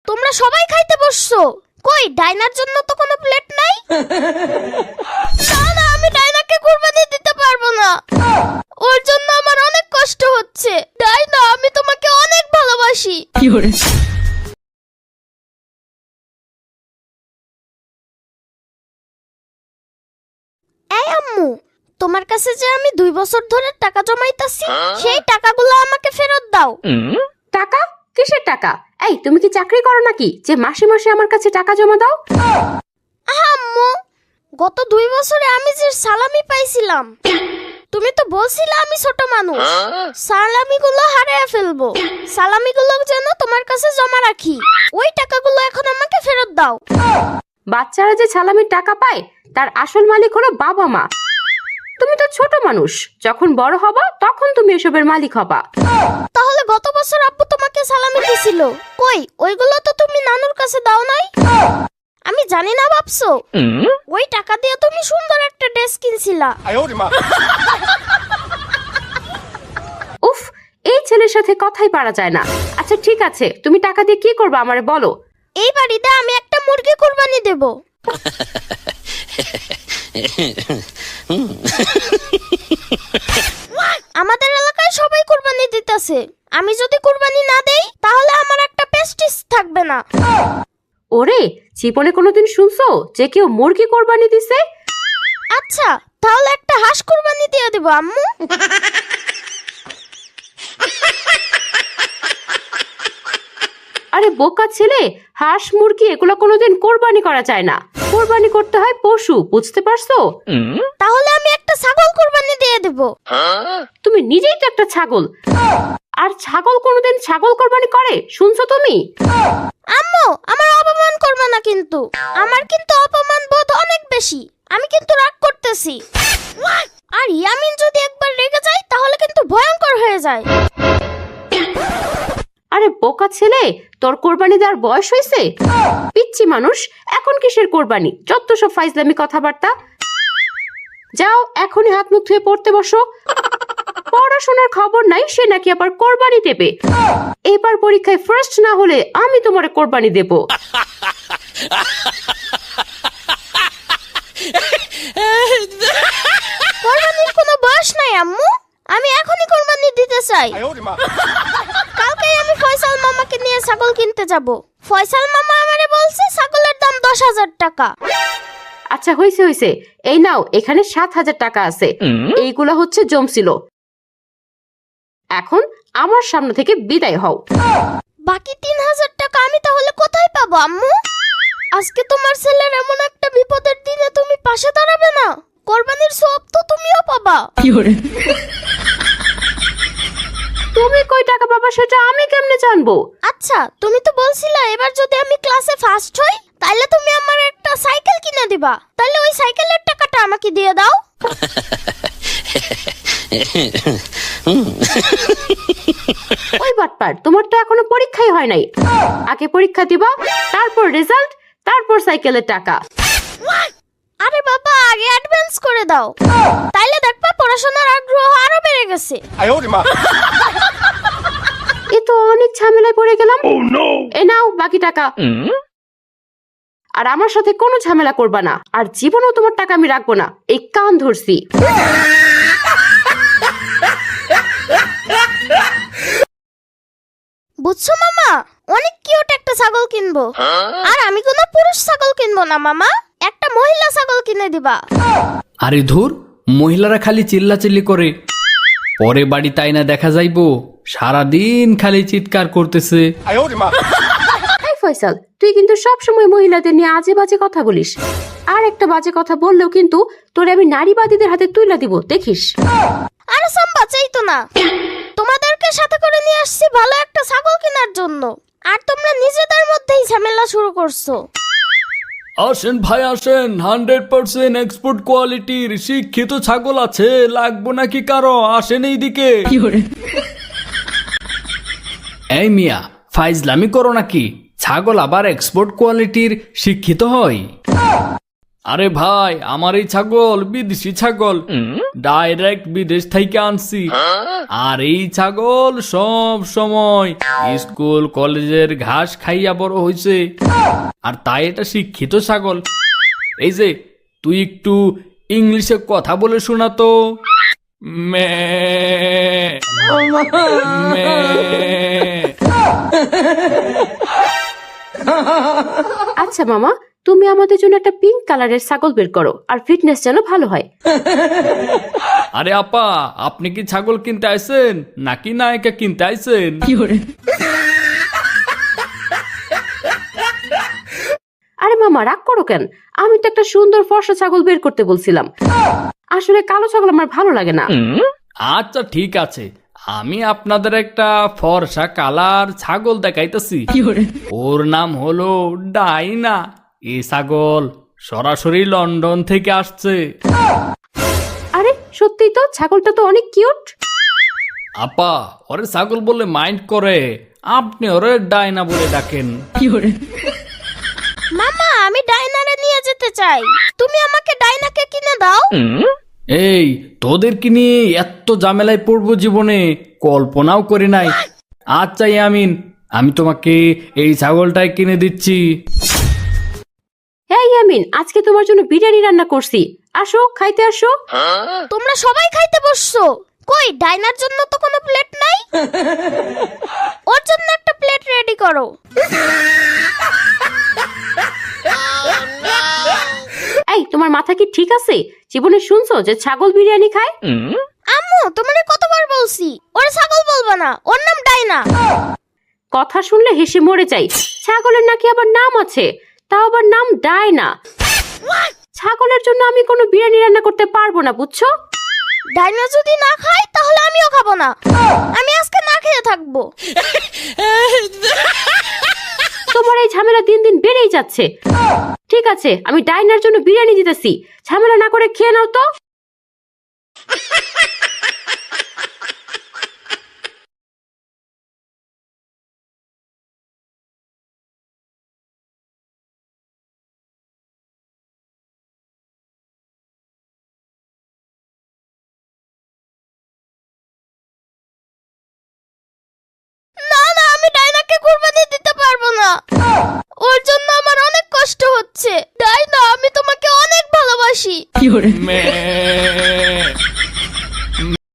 তোমরা সবাই খাইতে বসছো, কই ডাইনার জন্য তো কোনো প্লেট নাই। না না, আমি ডাইনাকে কুরবানি দিতে পারবো না, ওর জন্য আমার অনেক কষ্ট হচ্ছে। ডাইনা, আমি তোমাকে অনেক ভালোবাসি। এই আম্মু, তোমার কাছে যে আমি 2 বছর ধরে টাকা জমাইতাছি, সেই টাকাগুলো আমাকে ফেরত দাও। টাকা? কিসের টাকা? এই, তুমি কি চাকরি করো নাকি যে মাসে মাসে আমার কাছে টাকা জমা দাও? আম্মু, গত 2 বছরে আমি যে সালামি পাইছিলাম, তুমি তো বলছিলে আমি ছোট মানুষ, সালামিগুলো হারিয়ে ফেলবো। সালামিগুলো যেন তোমার কাছে জমা রাখি, ওই টাকাগুলো এখন আমাকে ফেরত দাও। বাচ্চারা যে সালামির টাকা পায় তার আসল মালিক হলো বাবা মা। তুমি তো ছোট মানুষ, যখন বড় হবা তখন তুমি এসবের মালিক হবা। তাহলে গত বছর আব্বু তোমাকে সালামি দিছিল, কই ওইগুলো তো তুমি নানুর কাছে দাও নাই। আমি জানি না ভাবছো, ওই টাকা দিয়ে তুমি সুন্দর একটা ড্রেস কিনছিলা। উফ, এই ছেলের সাথে কথাই পারা যায় না। আচ্ছা ঠিক আছে, তুমি টাকা দিয়ে কি করবে আমারে বলো। এই বাড়িতে আমি একটা মুরগি কুরবানি দেব। আমাদের এলাকায় সবাই কুরবানি দিতেছে, আমি যদি কুরবানি না দেই তাহলে আমার একটা প্রেস্টিজ থাকবে না। ওরে, জীবনে কোনোদিন শুনছো যে কেউ মুরগি কোরবানি দিছে? আচ্ছা, তাহলে একটা হাঁস কুরবানি দিয়ে দেব আম্মু। আরে বোকা ছেলে, হাঁস মুরগি এগুলো কোনোদিন কোরবানি করা যায় না। কোরবানি করতে হয় পশু, বুঝতে পারছো? তাহলে আমি একটা ছাগল কুরবানি দিয়ে দেব। তুমি নিজেই তো একটা ছাগল, আর ছাগল কোনোদিন ছাগল কোরবানি করে শুনছো তুমি? আম্মু, আমার অপমান করবে না কিন্তু, আমার কিন্তু অপমান বোধ অনেক বেশি, আমি কিন্তু রাগ করতেছি। আর ইয়ামিন যদি একবার রেগে যায় তাহলে কিন্তু ভয়ঙ্কর হয়ে যায়। আরে বোকা ছেলে, তোর কোরবানি দেওয়ার বয়স হয়েছে? পিচ্ছি মানুষ, এখন কিসের কোরবানি? যত সব ফাইজলামি কথাবার্তা। যাও এখনই হাত মুখ ধুয়ে পড়তে বসো। পড়াশোনার খবর নাই, সে নাকি আবার কোরবানি দেবে। এবার পরীক্ষায় ফার্স্ট না হলে আমি তোমার কোরবানি দেব। কোরবানির কোনো বয়স নাই আম্মু, আমি এখনই কোরবানি দিতে চাই। কালকেই আমি ফয়সাল মামাকে নিয়ে ছাগল কিনতে যাব। ফয়সাল মামা আমারে বলছে ছাগলের দাম 10,000 টাকা। আচ্ছা হয়েছে হয়েছে, এই নাও, এখানে 7,000 টাকা আছে। এইগুলা হচ্ছে জমছিল। এখন আমার সামনে থেকে বিদায় হও। বাকি 3,000 টাকা আমি তাহলে কোথায় পাবো আম্মু? আজকে তোমার ছেলের এমন একটা বিপদের দিনে তুমি পাশে দাঁড়াবে না, কোরবানির সওয়াব তো তুমিও পাবা। তুমি কই টাকা পাবা সেটা আমি কেমনে জানবো? আচ্ছা, তুমি তো বলছিলে এবার যদি আমি ক্লাসে ফার্স্ট হই তাহলে তুমি আমার একটা সাইকেল কিনে দিবা, তাহলে ওই সাইকেলের টাকাটা আমাকে দিয়ে দাও। ওই বাটপার, তোমার তো এখনো পরীক্ষাই হয় নাই। আগে পরীক্ষা দিবা, তারপর রেজাল্ট, তারপর সাইকেলের টাকা। আরে বাবা, আগে অ্যাডভান্স করে দাও, তাইলে দেখবা পড়াশোনার আগ্রহ আরো বেড়ে গেছে। এ তো অনেক ঝামেলায় পড়ে গেলাম। এ নাও বাকি টাকা। আর আমার সাথে কোনো ঝামেলা করবা না, আর জীবনেও তোমার টাকা আমি রাখবো না। এই কান ধরছি। বুঝছো মামা, অনেক কিউট একটা ছাগল কিনবো। আর আমি কোনো পুরুষ ছাগল কিনবো না মামা, একটা মহিলা ছাগল কিনে দিবা। আরে ধুর, মহিলারা খালি চিল্লাচিল্লি করে, পরে বাড়ি তাই না দেখা যাইবো সারাদিন খালি চিৎকার করতেছে। এই ফয়সাল, তুই কিন্তু সবসময় মহিলাদের নিয়ে আজে বাজে কথা বলিস। আর একটা বাজে কথা বললেও কিন্তু তোরে আমি নারীবাদীদের হাতে তুইলা দিব, দেখিস। আরে সাম্বা, চাই তো না, তোমাদেরকে সাথে করে নিয়ে আসছি ভালো একটা ছাগল কেনার জন্য, আর তোমরা নিজেদের মধ্যেই ঝামেলা শুরু করছো। আসেন ভাই আসেন, 100% এক্সপোর্ট কোয়ালিটির শিক্ষিত ছাগল আছে, লাগবো নাকি কারো? আসেন এইদিকে। এই মিয়া, ফাইজলামি করো নাকি? ছাগল আবার এক্সপোর্ট কোয়ালিটির শিক্ষিত হয়? আরে ভাই, আমার এই ছাগল বিদেশি ছাগল, ডাইরেক্ট বিদেশ থেকে আনছি। আর এই ছাগল সব সময় স্কুল কলেজের ঘাস খাইয়া বড় হয়েছে, আর তাই এটা শিক্ষিত ছাগল। এই যে তুই একটু ইংলিশে কথা বলে শোনা তো। মে মে। আচ্ছা মামা, তুমি আমাদের জন্য একটা পিঙ্ক কালারের ছাগল বের করো, আর ফিটনেস যেন ভালো হয়। আরে আপা, আপনি কি ছাগল কিনতে আইছেন নাকি নায়িকা কিনতে আইছেন? আরে মামা, রাগ করো কেন? আমি তো একটা সুন্দর ফর্সা ছাগল বের করতে বলছিলাম। আসলে কালো ছাগল আমার ভালো লাগে না। আচ্ছা ঠিক আছে, আমি আপনাদের একটা ফর্সা কালার ছাগল দেখাইতেছি। ওর নাম হলো ডাইনা। এই ছাগল সরাসরি লন্ডন থেকে আসছে। আরে সত্যিই তো, ছাগলটা তো অনেক কিউট। আপা, ওরে ছাগল বলে মাইন্ড করে, আপনি ওরে ডাইনা বলে ডাকেন। মামা, আমি ডাইনারে নিয়ে যেতে চাই, তুমি আমাকে ডাইনাকে কিনে দাও। এই তোদেরকে নিয়ে এত ঝামেলায় পড়বো জীবনে কল্পনাও করি নাই। আচ্ছা ইয়ামিন, আমি তোমাকে এই ছাগলটাই কিনে দিচ্ছি। হ্যাঁ ইয়ামিন, আজকে তোমার জন্য বিরিয়ানি রান্না করছি, আসো খাইতে আসো। তোমরা সবাই খাইতে বসছো, কই ডাইনার জন্য তো কোনো প্লেট নাই। ওর জন্য একটা প্লেট রেডি করো। এই, তোমার মাথা কি ঠিক আছে? জীবনে শুনছো যে ছাগল বিরিয়ানি খায়? আম্মু, তোমারে কতবার বলছি ওরে ছাগল বলবা না, ওর নাম ডাইনা। কথা শুনলে হেসে মরে যাই। ছাগলের নাকি আবার নাম আছে, তাও আবার নাম ডায়না। ছাগলের জন্য আমি কোনো বিরিয়ানি রান্না করতে পারবো না, বুঝছো? ডাইনা যদি না খায় তাহলে আমিও খাবো না, আমি আজকে না খেয়ে থাকবো। তোমার এই ঝামেলা দিন দিন বেড়েই যাচ্ছে। ঠিক আছে, আমি ডাইনার জন্য বিরিয়ানি দিতেছি, ঝামেলা না করে খেয়ে নাও তো।